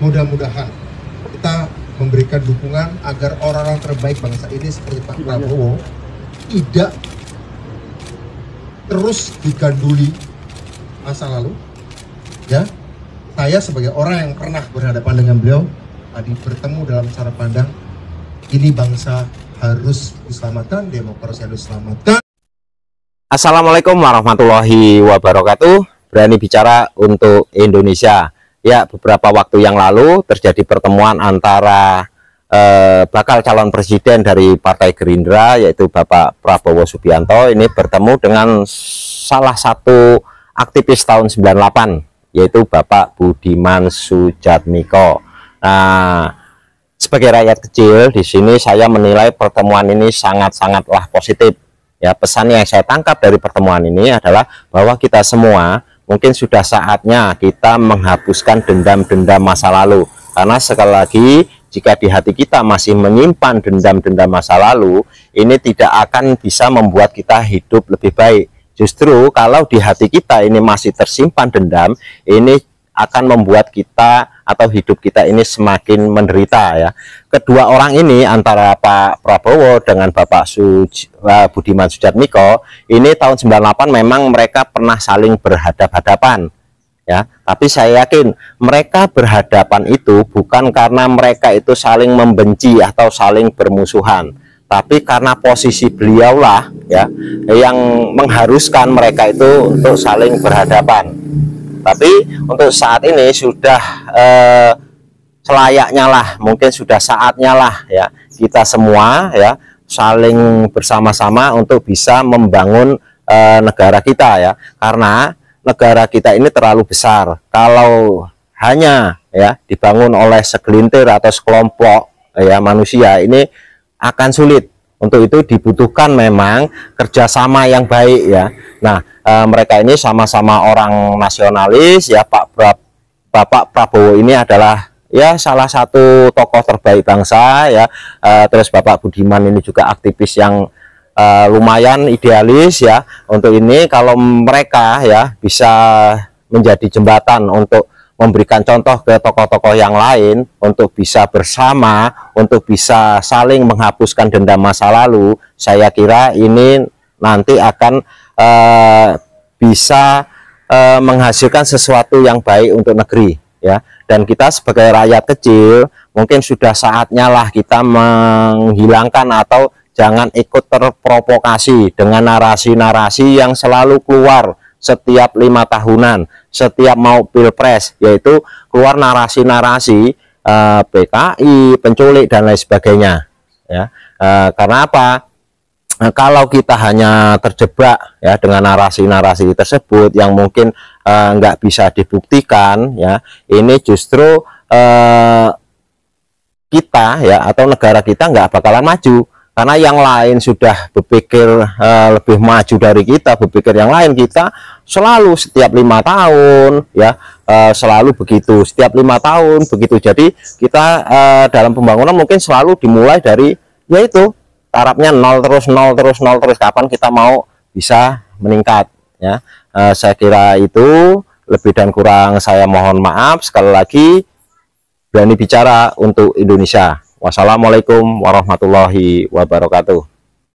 mudah-mudahan kita memberikan dukungan agar orang-orang terbaik bangsa ini seperti Pak Prabowo tidak terus diganduli masa lalu. Ya, saya sebagai orang yang pernah berhadapan dengan beliau tadi bertemu dalam cara pandang ini bangsa harus diselamatkan, demokrasi harus diselamatkan. Assalamualaikum warahmatullahi wabarakatuh. Berani bicara untuk Indonesia. Ya, beberapa waktu yang lalu terjadi pertemuan antara bakal calon presiden dari Partai Gerindra, yaitu Bapak Prabowo Subianto, ini bertemu dengan salah satu aktivis tahun 98, yaitu Bapak Budiman Sujatmiko. Nah, sebagai rakyat kecil di sini saya menilai pertemuan ini sangat-sangatlah positif. Ya, pesan yang saya tangkap dari pertemuan ini adalah bahwa kita semua mungkin sudah saatnya kita menghapuskan dendam-dendam masa lalu. Karena sekali lagi, jika di hati kita masih menyimpan dendam-dendam masa lalu, ini tidak akan bisa membuat kita hidup lebih baik. Justru kalau di hati kita ini masih tersimpan dendam, ini akan membuat kita atau hidup kita ini semakin menderita. Ya, kedua orang ini antara Pak Prabowo dengan Bapak Budiman Sujatmiko ini tahun 98 memang mereka pernah saling berhadap-hadapan. Ya, tapi saya yakin mereka berhadapan itu bukan karena mereka itu saling membenci atau saling bermusuhan, tapi karena posisi beliaulah ya yang mengharuskan mereka itu untuk saling berhadapan. Tapi untuk saat ini sudah selayaknya lah, mungkin sudah saatnya lah ya kita semua ya saling bersama-sama untuk bisa membangun negara kita ya, karena negara kita ini terlalu besar. Kalau hanya ya dibangun oleh segelintir atau sekelompok ya manusia, ini akan sulit. Untuk itu dibutuhkan memang kerjasama yang baik ya. Nah, mereka ini sama-sama orang nasionalis ya. Bapak Prabowo ini adalah ya salah satu tokoh terbaik bangsa ya. Terus Bapak Budiman ini juga aktivis yang lumayan idealis ya. Untuk ini kalau mereka ya bisa menjadi jembatan untuk memberikan contoh ke tokoh-tokoh yang lain untuk bisa bersama, untuk bisa saling menghapuskan dendam masa lalu, saya kira ini nanti akan bisa menghasilkan sesuatu yang baik untuk negeri ya. Dan kita sebagai rakyat kecil mungkin sudah saatnya lah kita menghilangkan atau jangan ikut terprovokasi dengan narasi-narasi yang selalu keluar setiap 5 tahunan, setiap mau pilpres, yaitu keluar narasi-narasi PKI, penculik dan lain sebagainya ya. Karena apa? Kalau kita hanya terjebak ya dengan narasi-narasi tersebut yang mungkin nggak bisa dibuktikan ya, ini justru kita ya atau negara kita nggak bakalan maju. Karena yang lain sudah berpikir lebih maju dari kita, berpikir yang lain, kita selalu setiap 5 tahun ya selalu begitu, setiap 5 tahun begitu. Jadi kita dalam pembangunan mungkin selalu dimulai dari yaitu tarafnya nol terus, kapan kita mau bisa meningkat ya. Saya kira itu, lebih dan kurang saya mohon maaf. Sekali lagi, berani bicara untuk Indonesia. Wassalamualaikum warahmatullahi wabarakatuh.